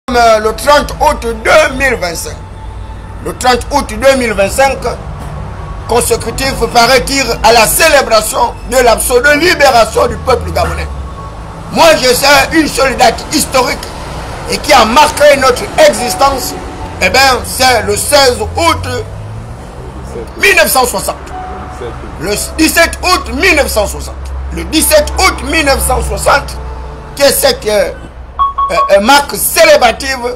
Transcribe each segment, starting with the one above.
Le 30 août 2025. Le 30 août 2025, consécutif, paraît-il, à la célébration de l'absolution de libération du peuple gabonais. Moi, je sais une seule date historique et qui a marqué notre existence, eh bien, c'est le 16 août 1960. Le 17 août 1960. Le 17 août 1960, qui est cette marque célébrative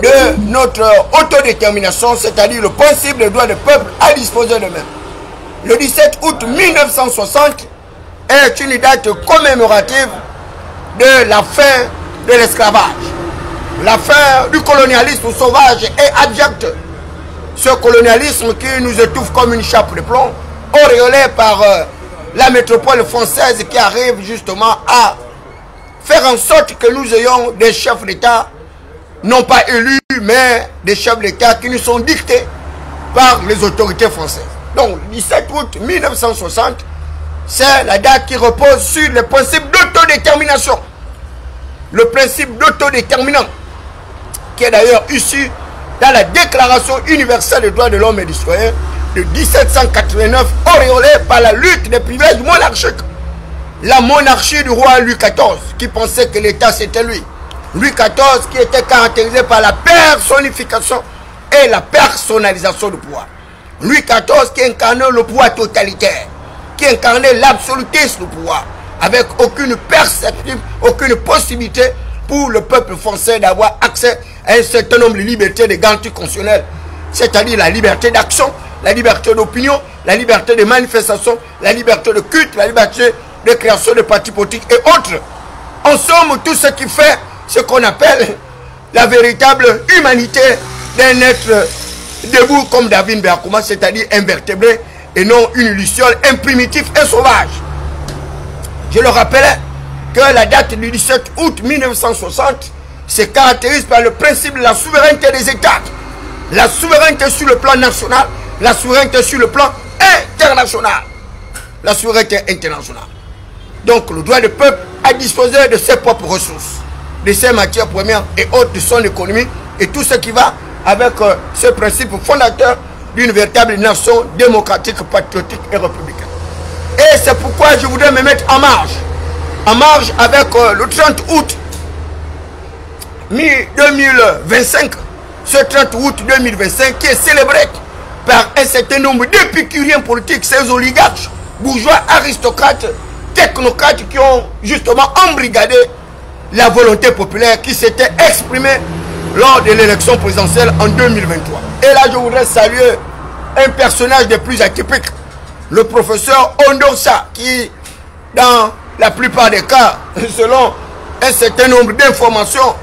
de notre autodétermination, c'est-à-dire le principe des droits du peuple à disposer d'eux-mêmes. Le 17 août 1960 est une date commémorative de la fin de l'esclavage, la fin du colonialisme sauvage et abject. Ce colonialisme qui nous étouffe comme une chape de plomb, auréolé par la métropole française qui arrive justement à faire en sorte que nous ayons des chefs d'État, non pas élus, mais des chefs d'État qui nous sont dictés par les autorités françaises. Donc, le 17 août 1960, c'est la date qui repose sur le principe d'autodétermination. Le principe d'autodéterminant, qui est d'ailleurs issu dans la Déclaration universelle des droits de l'homme et du citoyen de 1789, auréolée par la lutte des privilèges monarchiques. La monarchie du roi Louis XIV, qui pensait que l'État c'était lui. Louis XIV qui était caractérisé par la personnification et la personnalisation du pouvoir. Louis XIV qui incarnait le pouvoir totalitaire, qui incarnait l'absolutisme du pouvoir, avec aucune perspective, aucune possibilité pour le peuple français d'avoir accès à un certain nombre de libertés de garantie constitutionnelle, c'est-à-dire la liberté d'action, la liberté d'opinion, la liberté de manifestation, la liberté de culte, la liberté de création de partis politiques et autres. En somme, tout ce qui fait ce qu'on appelle la véritable humanité d'un être debout comme David Berkouma, c'est-à-dire invertébré et non une luciole, un primitif et sauvage. Je le rappelais que la date du 17 août 1960 se caractérise par le principe de la souveraineté des États. La souveraineté sur le plan national, la souveraineté sur le plan international. La souveraineté internationale. Donc le droit du peuple à disposer de ses propres ressources, de ses matières premières et autres de son économie et tout ce qui va avec ce principe fondateur d'une véritable nation démocratique, patriotique et républicaine. Et c'est pourquoi je voudrais me mettre en marge avec le 30 août 2025, ce 30 août 2025 qui est célébré par un certain nombre d'épicuriens politiques, ces oligarques, bourgeois, aristocrates, technocrates qui ont justement embrigadé la volonté populaire qui s'était exprimée lors de l'élection présidentielle en 2023. Et là, je voudrais saluer un personnage des plus atypiques, le professeur Ondosa, qui, dans la plupart des cas, selon un certain nombre d'informations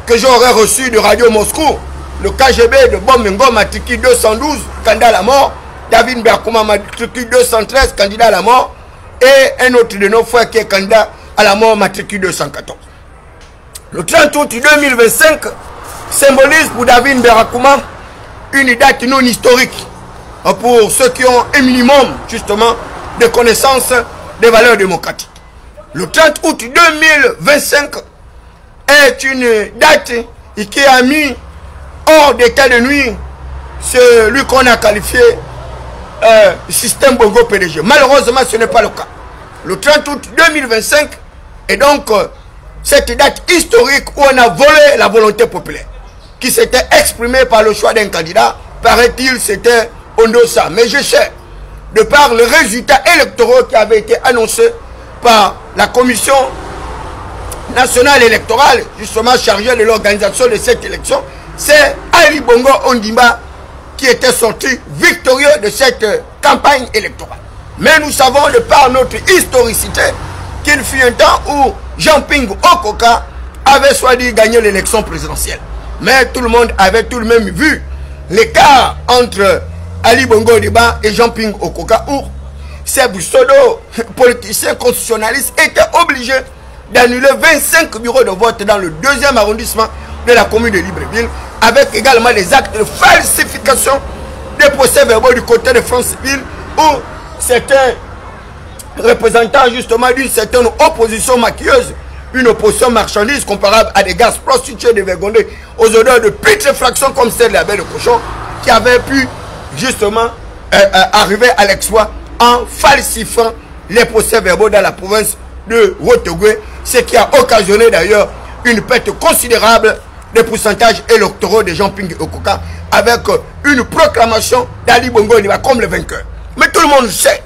que j'aurais reçues de Radio Moscou, le KGB de Bomengo, matricule 212, candidat à la mort, David Berkouma, matricule 213, candidat à la mort, et un autre de nos frères qui est candidat à la mort, matricule 214. Le 30 août 2025 symbolise pour David Berkouma une date non historique pour ceux qui ont un minimum justement de connaissances des valeurs démocratiques. Le 30 août 2025 est une date qui a mis hors d'état de nuit celui qu'on a qualifié système Bongo PDG. Malheureusement, ce n'est pas le cas. Le 30 août 2025 est donc cette date historique où on a volé la volonté populaire, qui s'était exprimée par le choix d'un candidat. Paraît-il, c'était Ondosa. Mais je sais, de par le résultat électoral qui avait été annoncé par la commission nationale électorale, justement chargée de l'organisation de cette élection, c'est Ali Bongo Ondimba qui était sorti victorieux de cette campagne électorale. Mais nous savons, de par notre historicité, qu'il fut un temps où Jean-Ping Okoka avait choisi gagner l'élection présidentielle. Mais tout le monde avait tout de même vu l'écart entre Ali Bongo Ondimba et Jean-Ping Okoka, où ces pseudo-politiciens constitutionnalistes étaient obligés d'annuler 25 bureaux de vote dans le 2e arrondissement de la commune de Libreville, avec également des actes de falsification des procès-verbaux du côté de Franceville, où certains représentants justement d'une certaine opposition maquilleuse une opposition marchandise comparable à des gaz prostitués dévergondés aux odeurs de putréfaction comme celle de la baie de cochon, qui avait pu justement arriver à l'exploit en falsifiant les procès-verbaux dans la province de Haute-Ogooué, ce qui a occasionné d'ailleurs une perte considérable des pourcentages électoraux de Jean-Ping Okoka, avec une proclamation d'Ali Bongo Ondimba comme le vainqueur. Mais tout le monde sait,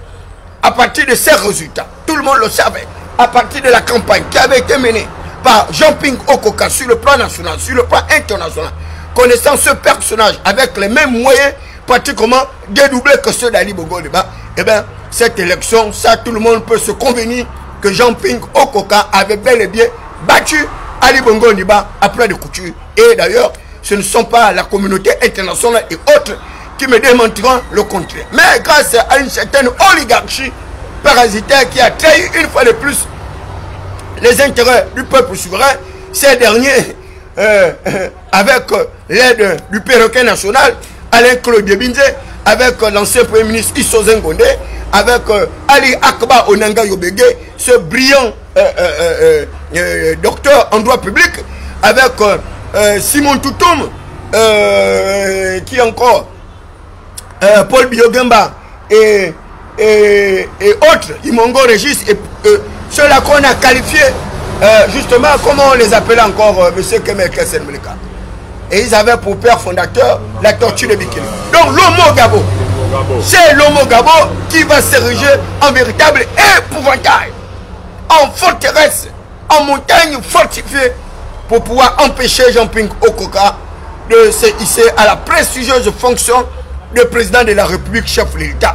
à partir de ces résultats, tout le monde le savait, à partir de la campagne qui avait été menée par Jean-Ping Okoka sur le plan national, sur le plan international, connaissant ce personnage avec les mêmes moyens pratiquement dédoublés que ceux d'Ali Bongo Ondimba, eh bien, cette élection, ça tout le monde peut se convenir que Jean-Ping Okoka avait bel et bien battu Ali Bongo Ondimba après de couture. Et d'ailleurs, ce ne sont pas la communauté internationale et autres qui me démentiront le contraire. Mais grâce à une certaine oligarchie parasitaire qui a trahi une fois de plus les intérêts du peuple souverain, ces derniers, avec l'aide du perroquet national, Alain Claude Binze, avec l'ancien premier ministre Isso Zengondé, avec Ali Akba Onanga Yobege, ce brillant docteur en droit public, avec Simon Toutoum, qui encore Paul Biogemba et autres, Imongo Régis, et ceux-là qu'on a qualifiés justement, comment on les appelait encore, M. Kemer Kesen Meleka. Et ils avaient pour père fondateur la tortue de Bikini. Donc l'homo Gabo, c'est l'homo Gabo qui va s'ériger en véritable épouvantail, en forteresse, en montagne fortifiée, pour pouvoir empêcher Jean-Ping Okoka de se hisser à la prestigieuse fonction de président de la République, chef de l'État.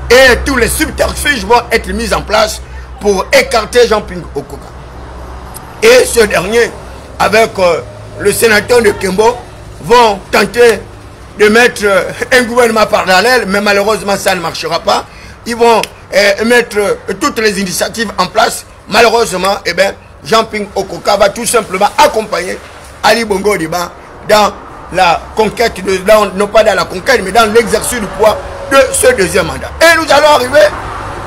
Et tous les subterfuges vont être mis en place pour écarter Jean-Ping Okoka. Et ce dernier, avec le sénateur de Kembo, vont tenter de mettre un gouvernement parallèle, mais malheureusement ça ne marchera pas. Ils vont mettre toutes les initiatives en place. Malheureusement, eh bien, Jean-Ping Okoka va tout simplement accompagner Ali Bongo Ondimba dans la conquête, non pas dans la conquête, mais dans l'exercice du pouvoir de ce deuxième mandat. Et nous allons arriver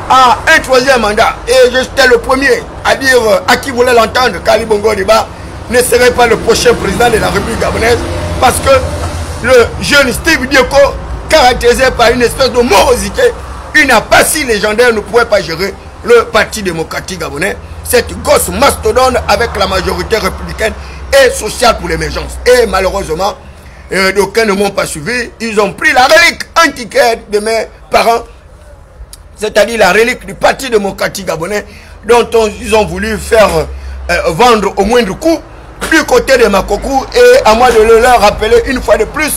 à un troisième mandat. Et j'étais le premier à dire à qui voulait l'entendre qu'Ali Bongo Ondimba ne serait pas le prochain président de la République gabonaise, parce que le jeune Steve Dioko, caractérisé par une espèce de morosité, une apathie légendaire, ne pouvait pas gérer le Parti démocratique gabonais, cette gosse mastodonte avec la majorité républicaine et sociale pour l'émergence. Et malheureusement, d'aucuns ne m'ont pas suivi. Ils ont pris la relique antiquaire de mes parents, c'est-à-dire la relique du Parti démocratique gabonais, dont ils ont voulu faire vendre au moindre coût du côté de Makokou. Et à moi de leur rappeler une fois de plus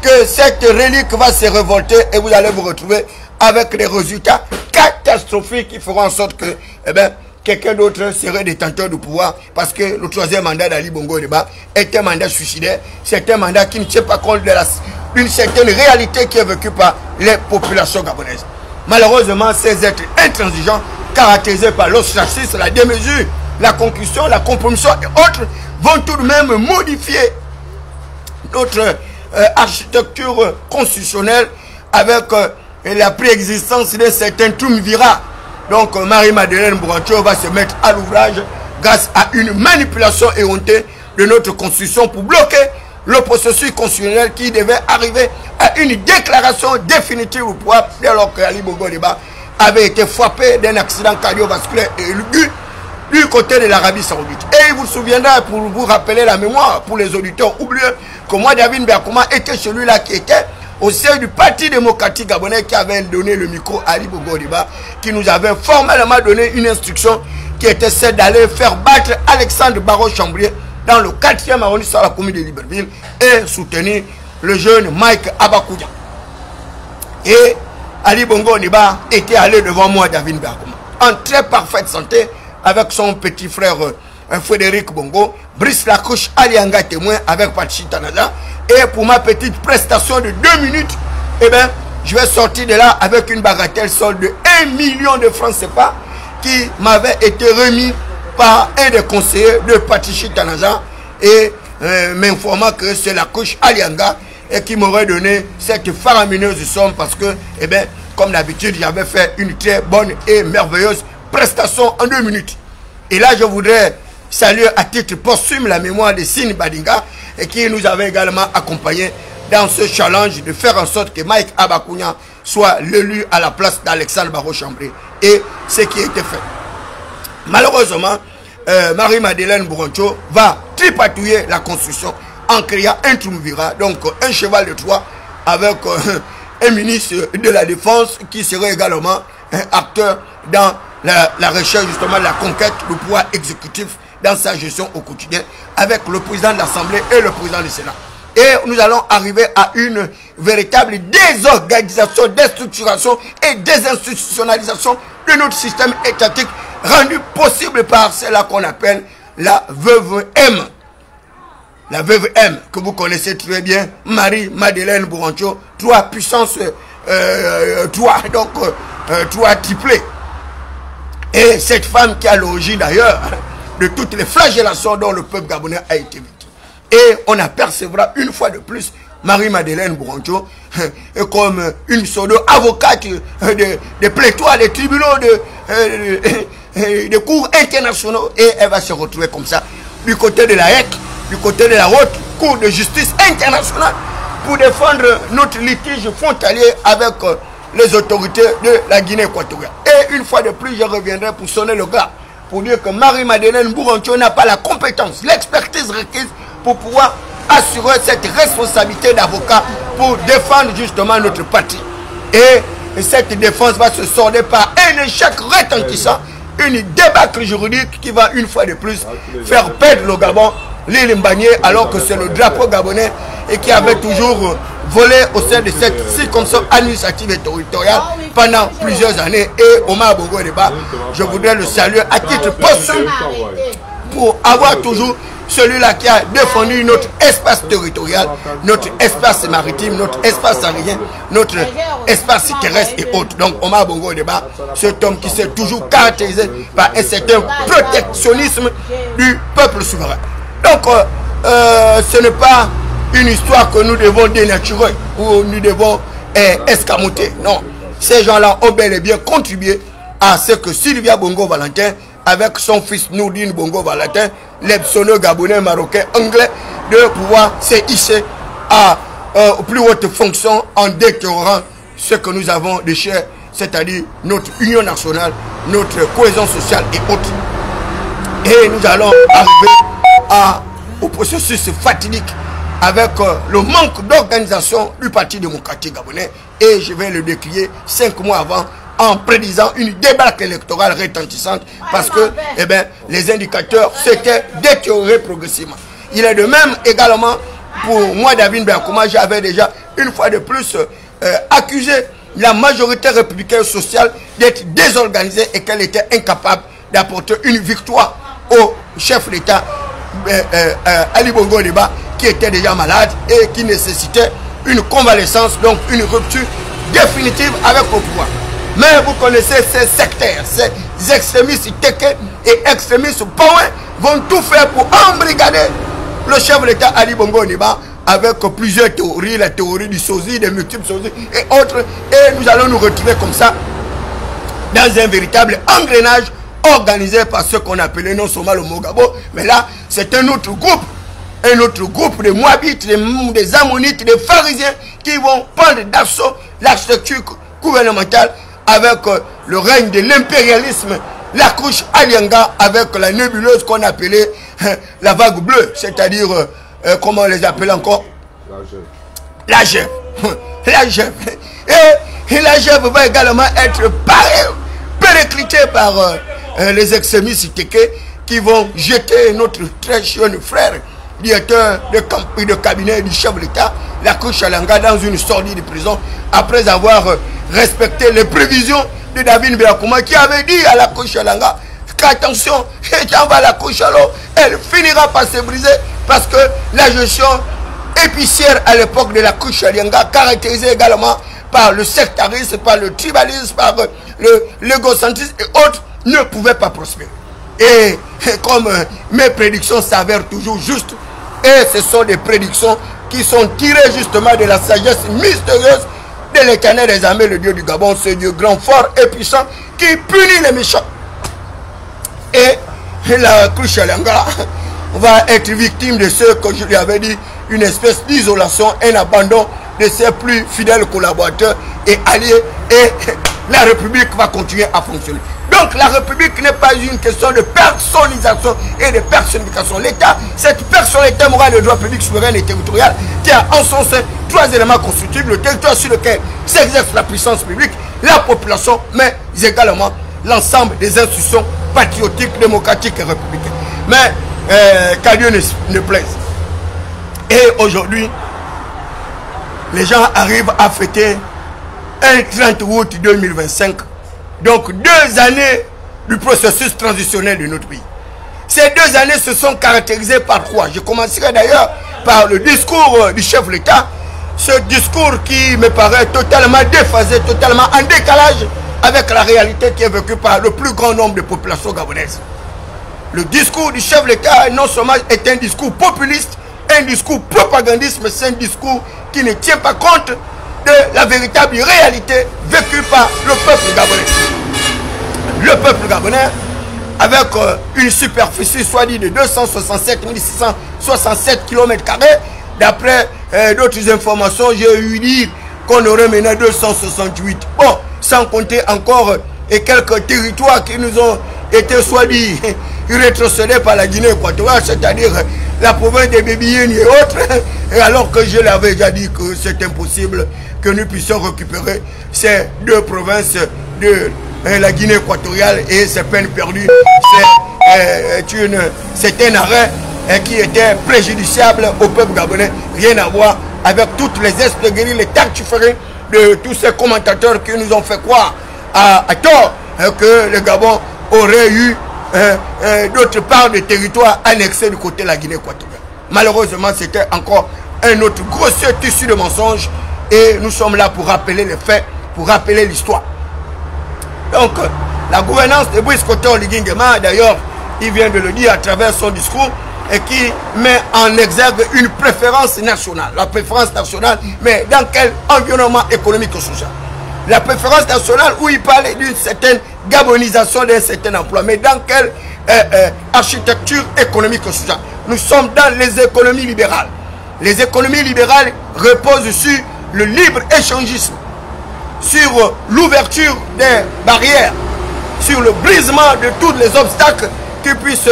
que cette relique va se révolter et vous allez vous retrouver avec des résultats catastrophiques qui feront en sorte que quelqu'un d'autre serait détenteur du pouvoir, parce que le troisième mandat d'Ali Bongo Ondimba est un mandat suicidaire. C'est un mandat qui ne tient pas compte d'une certaine réalité qui est vécue par les populations gabonaises. Malheureusement, ces êtres intransigeants, caractérisés par l'ostracisme, la démesure, la concussion, la compromission et autres, vont tout de même modifier notre architecture constitutionnelle avec la préexistence d'un certain triumvirat. Donc Marie-Madeleine Bourantio va se mettre à l'ouvrage grâce à une manipulation éhontée de notre constitution pour bloquer le processus constitutionnel qui devait arriver à une déclaration définitive au pouvoir dès lors que Ali Bongo Ondimba avait été frappé d'un accident cardiovasculaire et aigu du côté de l'Arabie Saoudite. Et il vous souviendra, pour vous rappeler la mémoire, pour les auditeurs oublieux, que moi, David Berkouma, était celui-là qui était au sein du Parti démocratique gabonais, qui avait donné le micro à Ali Bongo Ondimba, qui nous avait formellement donné une instruction qui était celle d'aller faire battre Alexandre Barreau-Chambrier dans le 4e arrondissement de la commune de Libreville et soutenir le jeune Mike Abakoudia. Et Ali Bongo Ondimba était allé devant moi, David Berkouma, en très parfaite santé, avec son petit frère Frédéric Bongo, Brice Lacouche, Alianga témoin avec Patrici Tanaza. Et pour ma petite prestation de 2 minutes, eh bien, je vais sortir de là avec une bagatelle solde de 1 million de francs CFA qui m'avait été remis par un des conseillers de Patrici Tanaza et m'informant que c'est Lacouche Alianga et qui m'aurait donné cette faramineuse somme parce que, eh bien, comme d'habitude, j'avais fait une très bonne et merveilleuse prestation en 2 minutes. Et là, je voudrais saluer à titre posthume la mémoire de Sine Badinga et qui nous avait également accompagnés dans ce challenge de faire en sorte que Mike Abakunia soit l'élu à la place d'Alexandre Barreau-Chambré. Et ce qui a été fait. Malheureusement, Marie-Madeleine Bouroncho va tripatouiller la construction en créant un triumvirat, donc un cheval de Troie avec un ministre de la Défense qui serait également un acteur dans la recherche justement de la conquête du pouvoir exécutif dans sa gestion au quotidien avec le président de l'Assemblée et le président du Sénat. Et nous allons arriver à une véritable désorganisation, déstructuration et désinstitutionnalisation de notre système étatique rendu possible par celle qu'on appelle la veuve M. La veuve M, que vous connaissez très bien, Marie-Madeleine Bouroncho, 3 puissances, 3 triplés. Et cette femme qui a l'origine d'ailleurs de toutes les flagellations dont le peuple gabonais a été victime. Et on apercevra une fois de plus Marie-Madeleine Bouroncho comme une pseudo-avocate de pléthore des tribunaux de cours internationaux. Et elle va se retrouver comme ça du côté de la HEC, du côté de la haute cour de justice internationale pour défendre notre litige frontalier avec les autorités de la Guinée équatoriale. Et une fois de plus, je reviendrai pour sonner le glas, pour dire que Marie-Madeleine Bouroncho n'a pas la compétence, l'expertise requise pour pouvoir assurer cette responsabilité d'avocat pour défendre justement notre parti. Et cette défense va se solder par un échec retentissant, une débâcle juridique qui va une fois de plus faire perdre le Gabon, l'île Mbagné, alors que c'est le drapeau gabonais et qui avait toujours volé au sein de cette circonscription administrative et territoriale pendant plusieurs années. Et Omar Bongo Deba, je voudrais le saluer à titre posthume pour avoir toujours celui-là qui a défendu notre espace territorial, notre espace maritime, notre espace aérien, notre espace terrestre et autres. Donc Omar Bongo Deba, cet homme qui s'est toujours caractérisé par un certain protectionnisme du peuple souverain. Donc ce n'est pas une histoire que nous devons dénaturer ou nous devons escamoter. Non, ces gens-là ont bel et bien contribué à ce que Sylvia Bongo Valentin, avec son fils Nourdine Bongo Valentin, l'Epsoneux gabonais, marocain, anglais, de pouvoir se hisser aux plus hautes fonctions en déclarant ce que nous avons de cher, c'est-à-dire notre union nationale, notre cohésion sociale et autres. Et nous allons arriver au processus fatidique avec le manque d'organisation du Parti démocratique gabonais. Et je vais le décrier 5 mois avant, en prédisant une débâcle électorale retentissante parce que les indicateurs s'étaient détériorés progressivement. Il est de même également pour moi, David Benkouma, j'avais déjà une fois de plus accusé la majorité républicaine sociale d'être désorganisée et qu'elle était incapable d'apporter une victoire au chef d'État Ali Bongo Deba, qui était déjà malade et qui nécessitait une convalescence, donc une rupture définitive avec le pouvoir. Mais vous connaissez ces sectaires, ces extrémistes Teke et extrémistes Paouin vont tout faire pour embrigader le chef de l'État Ali Bongo Deba avec plusieurs théories, la théorie du sosie, des multiples sosies et autres. Et nous allons nous retrouver comme ça dans un véritable engrenage organisé par ce qu'on appelait non seulement le Mogabo, mais là c'est un autre groupe de Moabites, des Ammonites, des Pharisiens qui vont prendre d'assaut l'architecture gouvernementale avec le règne de l'impérialisme, la couche Alianga avec la nébuleuse qu'on appelait la vague bleue, c'est-à-dire, comment on les appelle encore? La GEF. La GEF. Et la GEF va également être périclitée par les extrémistes Teke qui vont jeter notre très jeune frère, directeur de cabinet du chef de l'État, la couche Alianga, dans une sordide prison après avoir respecté les prévisions de David Benkouma qui avait dit à la couche Alianga qu'attention, quand va la couche à l'eau, elle finira par se briser parce que la gestion épicière à l'époque de la couche Alianga, caractérisée également par le sectarisme, par le tribalisme, par l'égocentrisme et autres, ne pouvait pas prospérer. Et comme mes prédictions s'avèrent toujours justes, et ce sont des prédictions qui sont tirées justement de la sagesse mystérieuse de l'Éternel des armées, le Dieu du Gabon, ce Dieu grand, fort et puissant qui punit les méchants. Et la couche à l'Angara va être victime de ce que je lui avais dit, une espèce d'isolation, un abandon de ses plus fidèles collaborateurs et alliés, et la République va continuer à fonctionner. Donc la République n'est pas une question de personnalisation et de personnification. L'État, cette personnalité morale de droit public, souverain et territorial, qui a en son sein trois éléments constitutifs: le territoire sur lequel s'exerce la puissance publique, la population, mais également l'ensemble des institutions patriotiques, démocratiques et républicaines. Mais qu'à Dieu ne plaise. Et aujourd'hui, les gens arrivent à fêter un 30 août 2025. Donc 2 années du processus transitionnel de notre pays. Ces 2 années se sont caractérisées par quoi? Je commencerai d'ailleurs par le discours du chef de l'État. Ce discours qui me paraît totalement déphasé, totalement en décalage avec la réalité qui est vécue par le plus grand nombre de populations gabonaises. Le discours du chef de l'État non seulement est un discours populiste, un discours propagandiste, mais c'est un discours qui ne tient pas compte de la véritable réalité vécue par le peuple gabonais. Le peuple gabonais, avec une superficie soit dit de 267 667 km², d'après d'autres informations, j'ai eu dire qu'on aurait mené 268. Bon, sans compter encore et quelques territoires qui nous ont été soit dit rétrocédés par la Guinée équatoriale, c'est-à-dire la province des Bébiyènes et autres, et alors que je l'avais déjà dit que c'est impossible que nous puissions récupérer ces 2 provinces de la Guinée équatoriale, et c'est peine perdue. C'est un arrêt qui était préjudiciable au peuple gabonais, rien à voir avec toutes les esprits, les tartuferés de tous ces commentateurs qui nous ont fait croire à tort que le Gabon aurait eu d'autres parts de territoire annexés du côté de la Guinée équatoriale. Malheureusement, c'était encore un autre grossier tissu de mensonges, et nous sommes là pour rappeler les faits, pour rappeler l'histoire. Donc, la gouvernance de Brice Koto Oligui Nguema, d'ailleurs, il vient de le dire à travers son discours, et qui met en exergue une préférence nationale. La préférence nationale, mais dans quel environnement économique et social? La préférence nationale où il parle d'une certaine gabonisation d'un certain emploi, mais dans quelle architecture économique et sociale? Nous sommes dans les économies libérales. Les économies libérales reposent sur le libre-échangisme, sur l'ouverture des barrières, sur le brisement de tous les obstacles qui puissent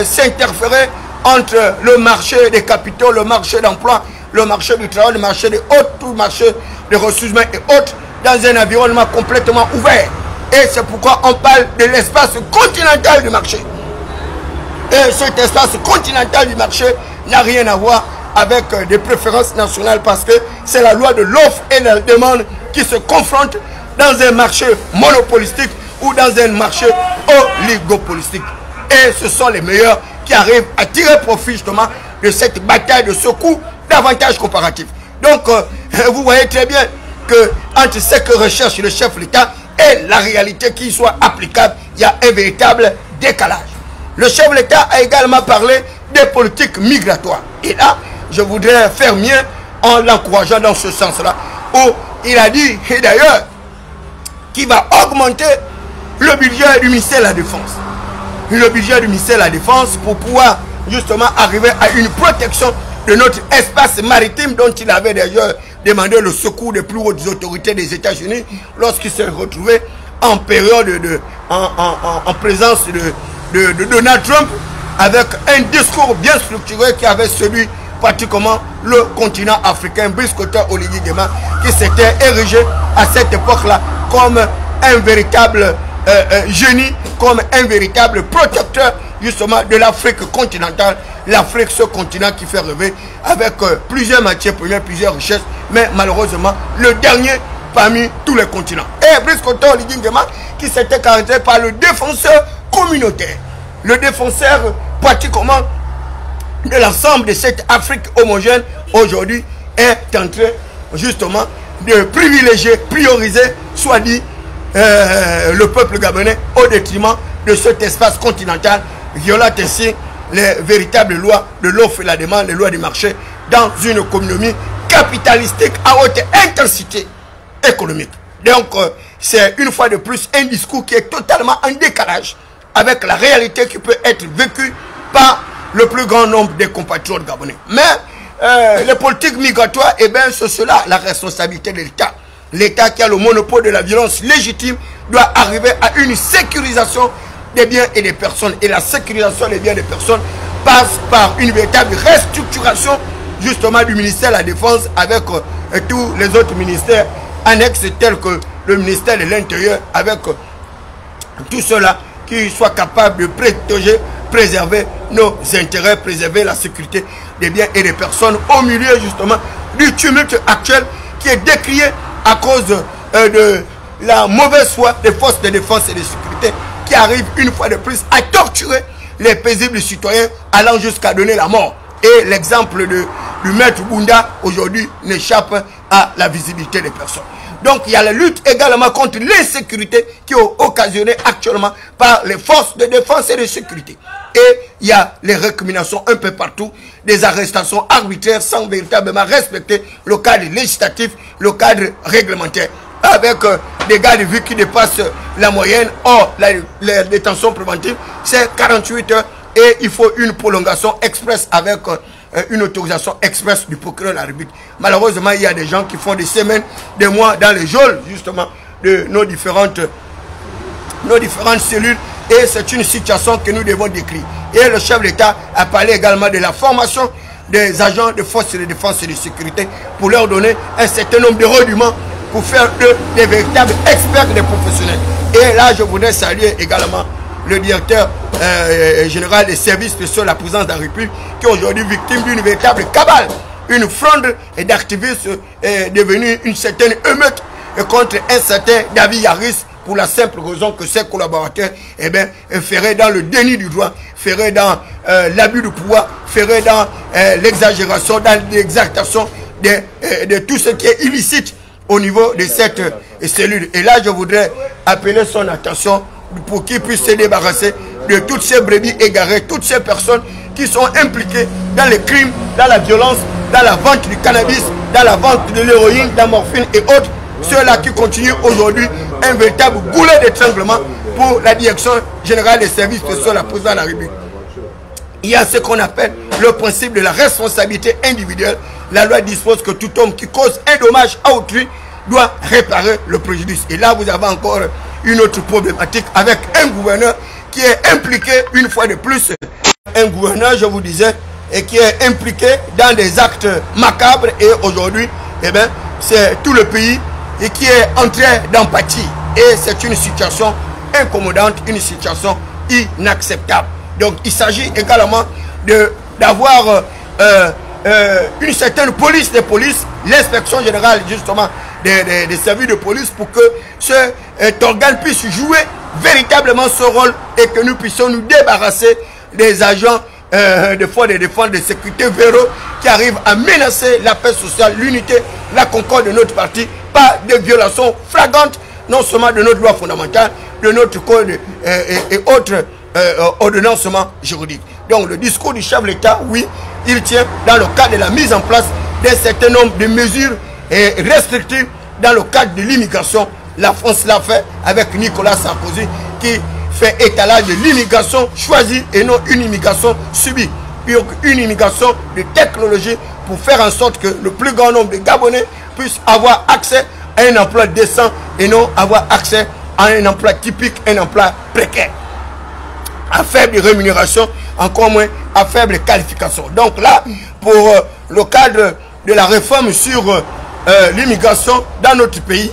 s'interférer entre le marché des capitaux, le marché d'emploi, le marché du travail, le marché des autres, tout le marché des ressources humaines et autres, dans un environnement complètement ouvert. Et c'est pourquoi on parle de l'espace continental du marché. Et cet espace continental du marché n'a rien à voir avec des préférences nationales, parce que c'est la loi de l'offre et de la demande qui se confrontent dans un marché monopolistique ou dans un marché oligopolistique. Et ce sont les meilleurs qui arrivent à tirer profit justement de cette bataille, de ce coup d'avantage comparatif. Donc, vous voyez très bien que entre ce que recherche le chef de l'État et la réalité qui soit applicable, il y a un véritable décalage. Le chef de l'État a également parlé des politiques migratoires. Et là, je voudrais faire mieux en l'encourageant dans ce sens-là, où il a dit, et d'ailleurs, qu'il va augmenter le budget du ministère de la Défense. Le budget du ministère de la Défense pour pouvoir justement arriver à une protection de notre espace maritime, dont il avait d'ailleurs demandé le secours des plus hautes autorités des États-Unis lorsqu'il s'est retrouvé en période en présence de Donald Trump, avec un discours bien structuré qui avait celui pratiquement le continent africain, Brice Koto Oligui Nguema, qui s'était érigé à cette époque-là comme un véritable génie, comme un véritable protecteur justement de l'Afrique continentale. L'Afrique, ce continent qui fait rêver, avec plusieurs matières premières, plusieurs richesses, mais malheureusement le dernier parmi tous les continents. Et Brice Koto Oligui Nguema, qui s'était caractérisé par le défenseur communautaire, le défenseur pratiquement de l'ensemble de cette Afrique homogène, aujourd'hui est en train justement de privilégier, prioriser, soit dit, le peuple gabonais au détriment de cet espace continental, violant ainsi les véritables lois de l'offre et la demande, les lois du marché, dans une économie capitalistique à haute intensité économique. Donc, c'est une fois de plus un discours qui est totalement en décalage avec la réalité qui peut être vécue par le plus grand nombre des compatriotes gabonais. Mais les politiques migratoires, eh bien, c'est cela la responsabilité de l'État. L'État qui a le monopole de la violence légitime doit arriver à une sécurisation des biens et des personnes. Et la sécurisation des biens et des personnes passe par une véritable restructuration justement du ministère de la Défense avec tous les autres ministères annexes tels que le ministère de l'Intérieur, avec tout cela qui soit capable de protéger, préserver nos intérêts, préserver la sécurité des biens et des personnes au milieu justement du tumulte actuel qui est décrié à cause de la mauvaise foi des forces de défense et de sécurité qui arrivent une fois de plus à torturer les paisibles citoyens allant jusqu'à donner la mort. Et l'exemple du maître Bunda aujourd'hui n'échappe à la visibilité des personnes. Donc il y a la lutte également contre l'insécurité qui est occasionnée actuellement par les forces de défense et de sécurité. Et il y a les récriminations un peu partout, des arrestations arbitraires sans véritablement respecter le cadre législatif, le cadre réglementaire. Avec des gardes de vue qui dépassent la moyenne. Or, la détention préventive, c'est 48 heures et il faut une prolongation express avec une autorisation express du procureur de la République. Malheureusement, il y a des gens qui font des semaines, des mois dans les geôles, justement, de nos différentes cellules. Et c'est une situation que nous devons décrire. Et le chef de l'État a parlé également de la formation des agents de forces de défense et de sécurité pour leur donner un certain nombre de rudiments pour faire d'eux des véritables experts, des professionnels. Et là, je voudrais saluer également le directeur général des services spéciaux de la présidence de la République, qui est aujourd'hui victime d'une véritable cabale, une fronde d'activistes devenue une certaine émeute contre un certain David Yaris, pour la simple raison que ses collaborateurs feraient dans le déni du droit, feraient dans l'abus de pouvoir, feraient dans l'exagération, dans l'exaltation de tout ce qui est illicite au niveau de cette cellule. Et là, je voudrais appeler son attention pour qu'il puisse se débarrasser de toutes ces brebis égarées, toutes ces personnes qui sont impliquées dans les crimes, dans la violence, dans la vente du cannabis, dans la vente de l'héroïne, de la morphine et autres. Ceux-là qui continuent aujourd'hui un véritable goulet d'étranglement pour la direction générale des services spéciaux de la présidence de la République. Il y a ce qu'on appelle le principe de la responsabilité individuelle. La loi dispose que tout homme qui cause un dommage à autrui doit réparer le préjudice. Et là, vous avez encore une autre problématique avec un gouverneur qui est impliqué une fois de plus. Un gouverneur, je vous disais, et qui est impliqué dans des actes macabres. Et aujourd'hui, c'est tout le pays et qui est en train d'empathie. Et c'est une situation incommodante, une situation inacceptable. Donc il s'agit également d'avoir une certaine police des polices, l'inspection générale justement des services de police, pour que cet organe puisse jouer véritablement ce rôle et que nous puissions nous débarrasser des agents de forces de défense, de sécurité véreux qui arrivent à menacer la paix sociale, l'unité, la concorde de notre parti par des violations flagrantes, non seulement de notre loi fondamentale, de notre code et autres ordonnancements juridiques. Donc le discours du chef de l'État, oui, il tient dans le cadre de la mise en place d'un certain nombre de mesures restrictives dans le cadre de l'immigration. La France l'a fait avec Nicolas Sarkozy qui fait étalage de l'immigration choisie et non une immigration subie. Une immigration de technologie pour faire en sorte que le plus grand nombre de Gabonais puissent avoir accès à un emploi décent et non avoir accès à un emploi typique, un emploi précaire, à faible rémunération, encore moins à faible qualification. Donc là, pour le cadre de la réforme sur l'immigration dans notre pays,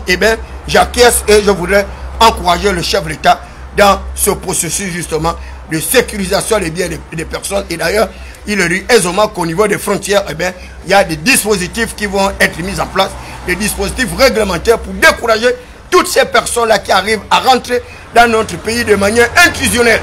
j'acquiesce et je voudrais encourager le chef de l'État dans ce processus justement de sécurisation des biens des personnes. Et d'ailleurs, il dit aisément qu'au niveau des frontières, il y a des dispositifs qui vont être mis en place, des dispositifs réglementaires pour décourager toutes ces personnes-là qui arrivent à rentrer dans notre pays de manière intrusionnelle.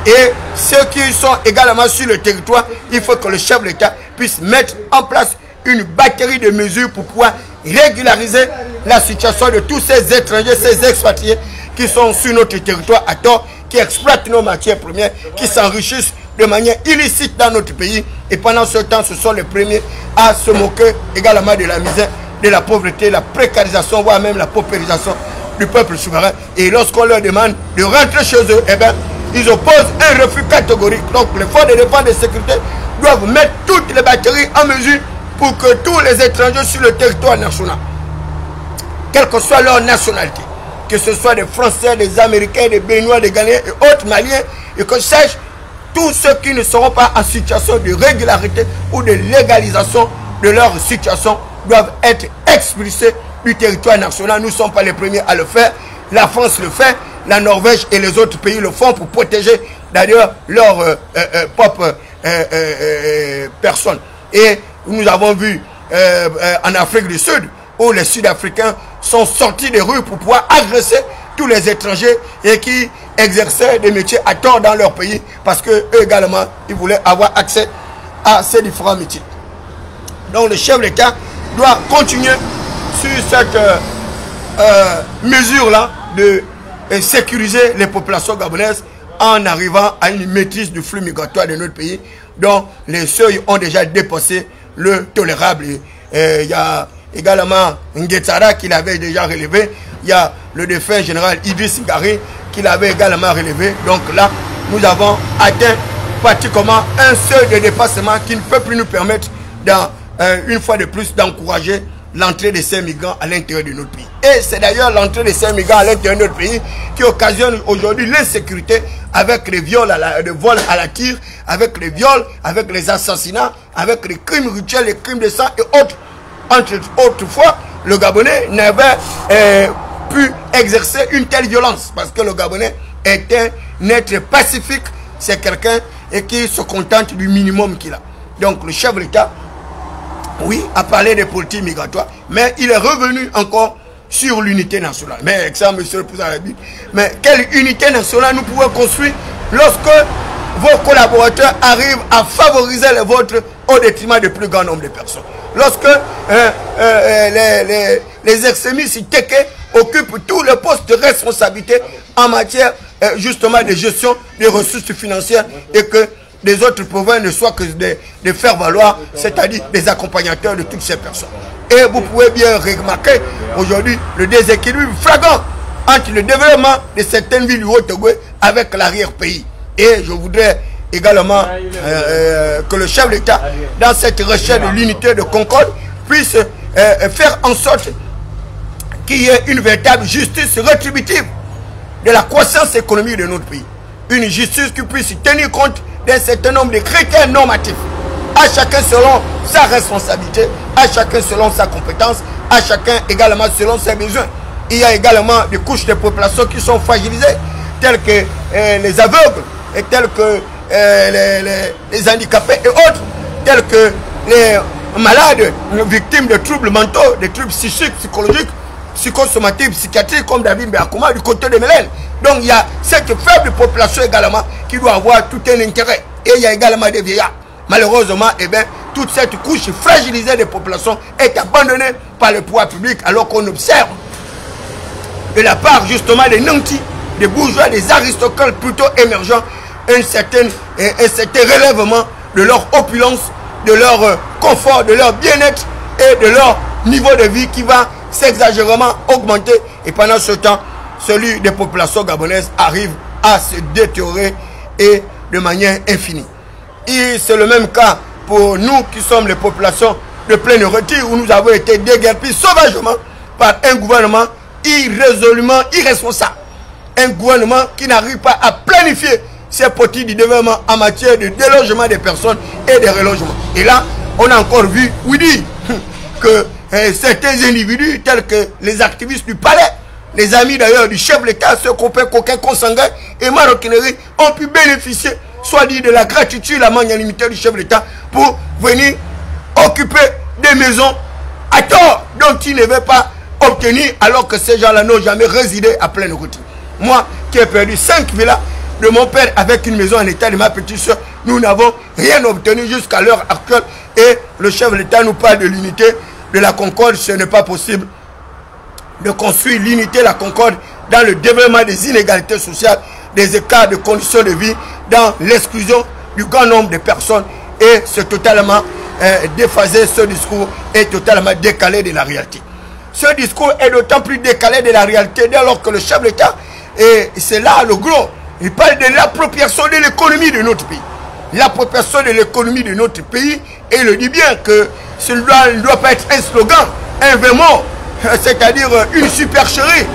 Et ceux qui sont également sur le territoire, il faut que le chef de l'État puisse mettre en place une batterie de mesures pour pouvoir régulariser la situation de tous ces étrangers, ces expatriés qui sont sur notre territoire à tort, qui exploitent nos matières premières, qui s'enrichissent de manière illicite dans notre pays. Et pendant ce temps, ce sont les premiers à se moquer également de la misère, de la pauvreté, la précarisation, voire même la paupérisation du peuple souverain. Et lorsqu'on leur demande de rentrer chez eux, ils opposent un refus catégorique. Donc les forces de défense et de sécurité doivent mettre toutes les batteries en mesure pour que tous les étrangers sur le territoire national, quelle que soit leur nationalité, que ce soit des Français, des Américains, des Béninois, des Ghanéens et autres Maliens, et que sache tous ceux qui ne seront pas en situation de régularité ou de légalisation de leur situation doivent être expulsés du territoire national. Nous ne sommes pas les premiers à le faire. La France le fait, la Norvège et les autres pays le font pour protéger d'ailleurs leurs propres personnes. Et nous avons vu en Afrique du Sud où les Sud-Africains sont sortis des rues pour pouvoir agresser tous les étrangers et qui exerçaient des métiers à tort dans leur pays parce qu'eux également, ils voulaient avoir accès à ces différents métiers. Donc le chef de l'État doit continuer sur cette mesure-là de sécuriser les populations gabonaises en arrivant à une maîtrise du flux migratoire de notre pays dont les seuils ont déjà dépassé le tolérable. Il y a également Nguetara qui l'avait déjà relevé. Il y a le défunt général Idriss Ngari qui l'avait également relevé. Donc là, nous avons atteint pratiquement un seuil de dépassement qui ne peut plus nous permettre, une fois de plus, d'encourager l'entrée de ces migrants à l'intérieur de notre pays. Et c'est d'ailleurs l'entrée de ces migrants à l'intérieur de notre pays qui occasionne aujourd'hui l'insécurité avec les viols, les vols à la tire, avec les viols, avec les assassinats, avec les crimes rituels, les crimes de sang et autres. Autrefois, le Gabonais n'avait pu exercer une telle violence parce que le Gabonais est un être pacifique, c'est quelqu'un qui se contente du minimum qu'il a. Donc le chef de l'État, oui, a parlé des politiques migratoires, mais il est revenu encore sur l'unité nationale. Mais ça, monsieur le président, mais quelle unité nationale nous pouvons construire lorsque vos collaborateurs arrivent à favoriser les vôtres au détriment du plus grand nombre de personnes? Lorsque les extrémistes Teke occupent tous les postes de responsabilité en matière justement de gestion des ressources financières et que les autres provinces ne soient que de faire valoir, c'est-à-dire des accompagnateurs de toutes ces personnes. Et vous pouvez bien remarquer aujourd'hui le déséquilibre flagrant entre le développement de certaines villes du Haut-Togo avec l'arrière-pays. Et je voudrais également que le chef de l'État, dans cette recherche de l'unité de concorde, puisse faire en sorte qu'il y ait une véritable justice rétributive de la croissance économique de notre pays. Une justice qui puisse tenir compte d'un certain nombre de critères normatifs, à chacun selon sa responsabilité, à chacun selon sa compétence, à chacun également selon ses besoins. Il y a également des couches de population qui sont fragilisées, telles que les aveugles, et telles que les handicapés et autres, tels que les malades, les victimes de troubles mentaux, de troubles psychiques, psychologiques, psychosomatique, psychiatrique comme David Beakouma du côté de Mélène. Donc il y a cette faible population également qui doit avoir tout un intérêt. Et il y a également des vieillards. Malheureusement, eh bien, toute cette couche fragilisée des populations est abandonnée par le pouvoir public alors qu'on observe de la part justement des nantis, des bourgeois, des aristocrates plutôt émergents, un certain relèvement de leur opulence, de leur confort, de leur bien-être et de leur niveau de vie qui va s'exagérément augmenter. Et pendant ce temps, celui des populations gabonaises arrive à se détériorer et de manière infinie. Et c'est le même cas pour nous qui sommes les populations de plein retire où nous avons été déguerpis sauvagement par un gouvernement irrésolument irresponsable. Un gouvernement qui n'arrive pas à planifier ses politiques du développement en matière de délogement des personnes et de relogement. Et là, on a encore vu, oui, dit que certains individus tels que les activistes du palais, les amis d'ailleurs du chef de l'État, ceux qu'on peut coquin consanguin et maroquinerie, ont pu bénéficier, soit dit de la gratitude, la magnanimité du chef de l'État pour venir occuper des maisons à tort dont ils ne veulent pas obtenir alors que ces gens-là n'ont jamais résidé à pleine routine. Moi qui ai perdu 5 villas de mon père avec une maison en état de ma petite soeur, nous n'avons rien obtenu jusqu'à l'heure actuelle et le chef de l'État nous parle de l'unité, de la concorde. Ce n'est pas possible de construire l'unité, la concorde dans le développement des inégalités sociales, des écarts de conditions de vie, dans l'exclusion du grand nombre de personnes. Et c'est totalement déphasé, ce discours est totalement décalé de la réalité. Ce discours est d'autant plus décalé de la réalité dès lors que le chef de l'État, et c'est là le gros Il parle de l'appropriation de l'économie de notre pays. L'appropriation de l'économie de notre pays, et il le dit bien que ce ne doit pas être un slogan, un vrai mot, c'est-à-dire une supercherie,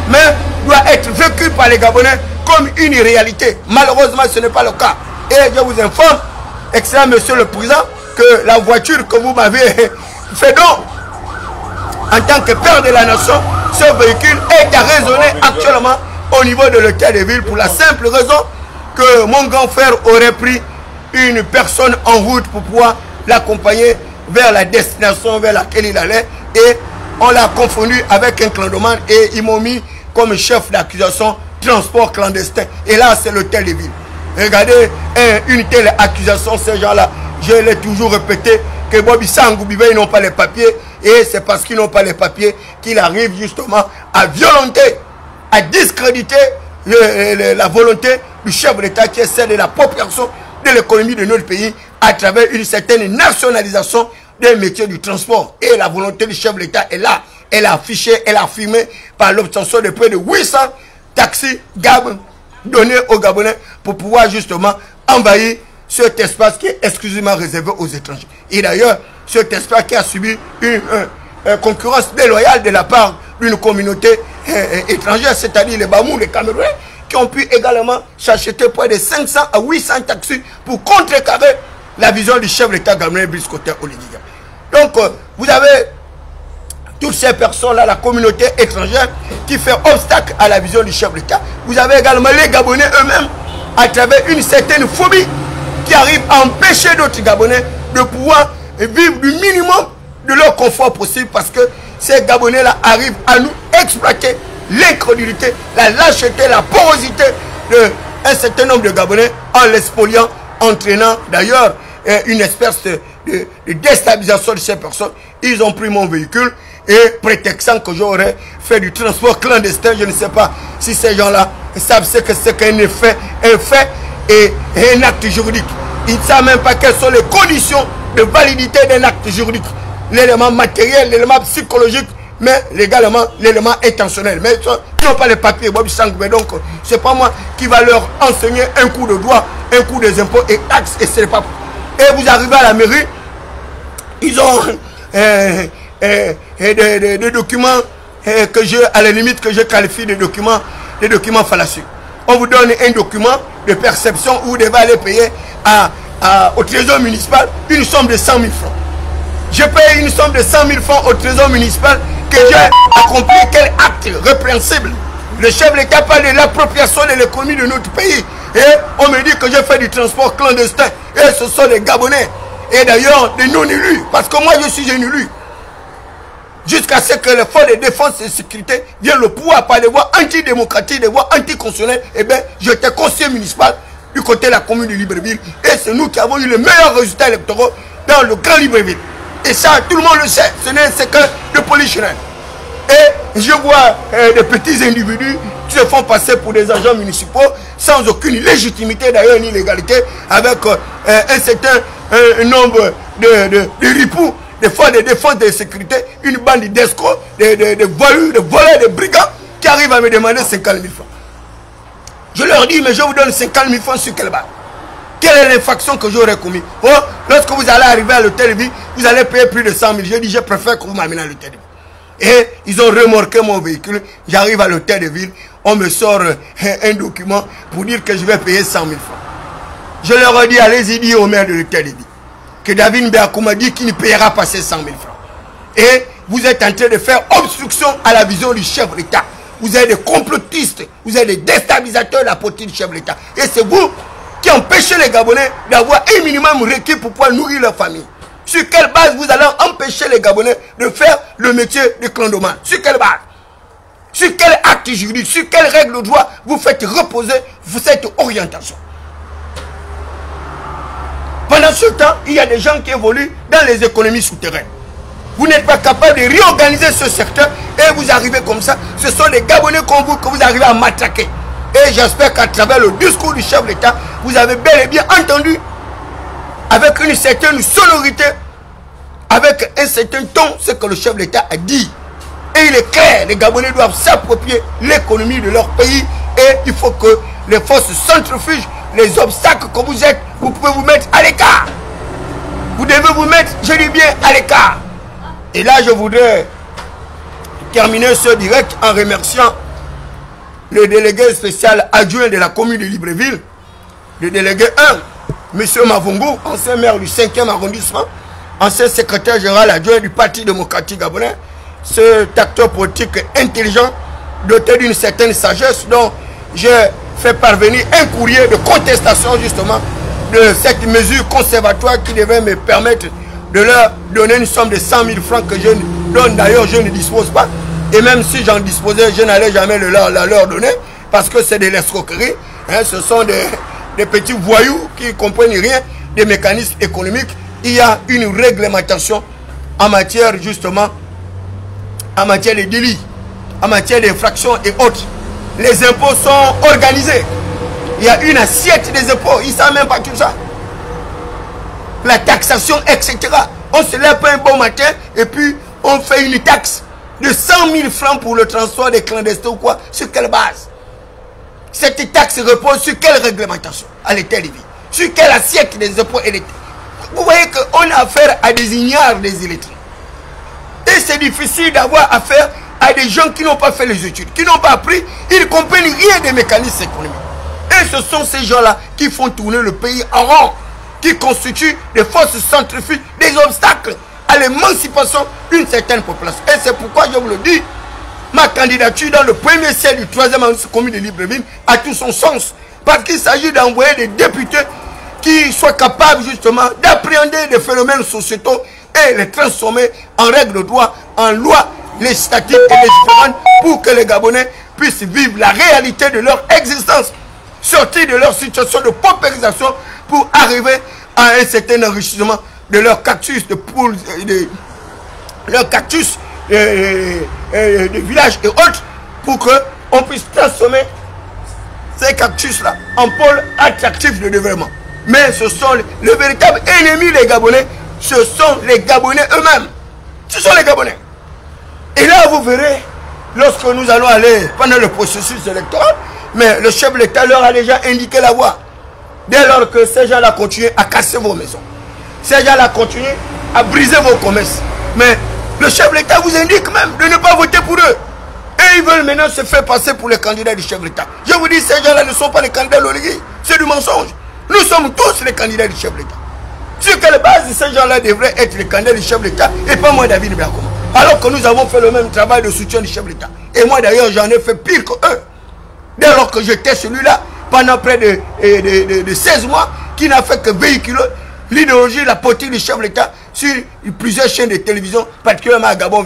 mais doit être vécu par les Gabonais comme une réalité. Malheureusement, ce n'est pas le cas. Et je vous informe, excellent monsieur le président, que la voiture que vous m'avez fait don en tant que père de la nation, ce véhicule est à raisonner actuellement au niveau de l'hôtel de ville pour la simple raison que mon grand frère aurait pris une personne en route pour pouvoir l'accompagner vers la destination vers laquelle il allait, et on l'a confondu avec un clandomane et ils m'ont mis comme chef d'accusation transport clandestin. Et là, c'est l'hôtel de ville. Regardez, une telle accusation, ces gens-là, je l'ai toujours répété, que Bobby Sangoubibe, ils n'ont pas les papiers, et c'est parce qu'ils n'ont pas les papiers qu'il arrive justement à violenter, à discréditer la volonté du chef de l'État, qui est celle de la l'appropriation de l'économie de notre pays à travers une certaine nationalisation des métiers du transport. Et la volonté du chef de l'État est là. Elle a affiché, elle a affirmé par l'obtention de près de 800 taxis GAB donnés aux Gabonais pour pouvoir justement envahir cet espace qui est exclusivement réservé aux étrangers. Et d'ailleurs, cet espace qui a subi une concurrence déloyale de la part d'une communauté étrangère, c'est-à-dire les Bamous, les Camerounais, qui ont pu également s'acheter près de 500 à 800 taxis pour contrecarrer la vision du chef de l'État gabonais Brice Koté Oligui. Donc, vous avez toutes ces personnes-là, la communauté étrangère, qui fait obstacle à la vision du chef de l'État. Vous avez également les Gabonais eux-mêmes, à travers une certaine phobie, qui arrive à empêcher d'autres Gabonais de pouvoir vivre du minimum de leur confort possible, parce que ces Gabonais-là arrivent à nous exploiter l'incrédulité, la lâcheté, la porosité d'un certain nombre de Gabonais en l'espoliant, entraînant d'ailleurs une espèce de déstabilisation de ces personnes. Ils ont pris mon véhicule et prétextant que j'aurais fait du transport clandestin, je ne sais pas si ces gens-là savent ce que c'est qu'un effet, un fait et un acte juridique. Ils ne savent même pas quelles sont les conditions de validité d'un acte juridique. L'élément matériel, l'élément psychologique, mais légalement l'élément intentionnel. Mais ils n'ont pas les papiers, Bobby Sangoubibe, donc c'est pas moi qui va leur enseigner un coup de droit, un coup des impôts et taxes, et c'est pas. Et vous arrivez à la mairie, ils ont des documents que je, à la limite, que je qualifie de documents fallacieux. On vous donne un document de perception où vous devez aller payer au trésor municipal une somme de 100 000 francs. Je paye une somme de 100 000 francs au trésor municipal que j'ai accompli quel acte répréhensible. Le chef de l'État parle de l'appropriation de l'économie de notre pays. Et on me dit que je fais du transport clandestin. Et ce sont des Gabonais. Et d'ailleurs des non-élus. Parce que moi je suis un élu. Jusqu'à ce que les forces de défense et de sécurité viennent le pouvoir par des voies antidémocratiques, des voies anticonstitutionnelles. Eh bien, j'étais conseiller municipal du côté de la commune de Libreville. Et c'est nous qui avons eu les meilleurs résultats électoraux dans le grand Libreville. Et ça, tout le monde le sait. Ce n'est que de polichinelle. Et je vois des petits individus qui se font passer pour des agents municipaux sans aucune légitimité, d'ailleurs, ni légalité, avec un certain nombre de ripoux, des forces de défense et de sécurité, une bande d'escrocs, de voleurs, de voleurs, de brigands qui arrivent à me demander 50 000 francs. Je leur dis, mais je vous donne 50 000 francs sur quelle base? Quelle est l'infraction que j'aurais commis? Oh, lorsque vous allez arriver à l'hôtel de ville, vous allez payer plus de 100 000. Je dis, je préfère que vous m'amenez à l'hôtel de ville. Et ils ont remorqué mon véhicule. J'arrive à l'hôtel de ville. On me sort un document pour dire que je vais payer 100 000 francs. Je leur ai dit, allez-y dire au maire de l'hôtel de ville que David Mbéakou m'a dit qu'il ne payera pas ces 100 000 francs. Et vous êtes en train de faire obstruction à la vision du chef de l'État. Vous êtes des complotistes, vous êtes des déstabilisateurs de la politique du chef de l'État. Et c'est vous qui empêchez les Gabonais d'avoir un minimum requis pour pouvoir nourrir leur famille. Sur quelle base vous allez empêcher les Gabonais de faire le métier de clandomane? Sur quelle base? Sur quel acte juridique? Sur quelle règle de droit vous faites reposer cette orientation? Pendant ce temps, il y a des gens qui évoluent dans les économies souterraines. Vous n'êtes pas capable de réorganiser ce secteur et vous arrivez comme ça. Ce sont les Gabonais comme vous que vous arrivez à matraquer. Et j'espère qu'à travers le discours du chef de l'État, vous avez bel et bien entendu, avec une certaine sonorité, avec un certain ton, ce que le chef de l'État a dit. Et il est clair, les Gabonais doivent s'approprier l'économie de leur pays. Et il faut que les forces centrifuges, les obstacles que vous êtes, vous pouvez vous mettre à l'écart. Vous devez vous mettre, je dis bien, à l'écart. Et là, je voudrais terminer ce direct en remerciant le délégué spécial adjoint de la commune de Libreville, le délégué 1, M. Mavungu, ancien maire du 5e arrondissement, ancien secrétaire général adjoint du Parti démocratique gabonais, cet acteur politique intelligent, doté d'une certaine sagesse, dont j'ai fait parvenir un courrier de contestation justement de cette mesure conservatoire qui devait me permettre de leur donner une somme de 100 000 francs que je donne, d'ailleurs je ne dispose pas. Et même si j'en disposais, je n'allais jamais la leur donner parce que c'est de l'escroquerie. Hein, ce sont des petits voyous qui ne comprennent rien des mécanismes économiques. Il y a une réglementation en matière justement, en matière de délits, en matière d'infractions et autres. Les impôts sont organisés. Il y a une assiette des impôts. Ils ne savent même pas tout ça. La taxation, etc. On se lève pas un bon matin et puis on fait une taxe de 100 000 francs pour le transport des clandestins ou quoi. Sur quelle base? Cette taxe repose sur quelle réglementation? À l'état de vie. Sur quelle assiette des impôts et des taxes? Vous voyez qu'on a affaire à des ignares des illettrés. Et c'est difficile d'avoir affaire à des gens qui n'ont pas fait les études, qui n'ont pas appris, ils ne comprennent rien des mécanismes économiques. Et ce sont ces gens-là qui font tourner le pays en rond, qui constituent des forces centrifuges, des obstacles à l'émancipation d'une certaine population. Et c'est pourquoi je vous le dis, ma candidature dans le premier siège du 3e arrondissement commune de Libreville a tout son sens. Parce qu'il s'agit d'envoyer des députés qui soient capables justement d'appréhender des phénomènes sociétaux et les transformer en règles de droit, en loi législative et légiférante pour que les Gabonais puissent vivre la réalité de leur existence, sortir de leur situation de paupérisation pour arriver à un certain enrichissement de leur cactus de poules, de villages et autres, pour qu'on puisse transformer ces cactus-là en pôle attractif de développement. Mais ce sont les véritables ennemis des Gabonais, ce sont les Gabonais eux-mêmes. Ce sont les Gabonais. Et là, vous verrez, lorsque nous allons aller pendant le processus électoral, mais le chef de l'État leur a déjà indiqué la voie. Dès lors que ces gens-là continuent à casser vos maisons, ces gens-là continuent à briser vos commerces. Mais le chef de l'État vous indique même de ne pas voter pour eux. Et ils veulent maintenant se faire passer pour les candidats du chef de l'État. Je vous dis, ces gens-là ne sont pas les candidats de l'oligarchie. C'est du mensonge. Nous sommes tous les candidats du chef de l'État. Sur quelle base ces gens-là devraient être les candidats du chef de l'État et pas moi, David Biakoma? Alors que nous avons fait le même travail de soutien du chef de l'État. Et moi d'ailleurs, j'en ai fait pire que eux. Dès lors que j'étais celui-là, pendant près de 16 mois, qui n'a fait que véhiculer l'idéologie, la politique du chef de l'État sur plusieurs chaînes de télévision, particulièrement à Gabon.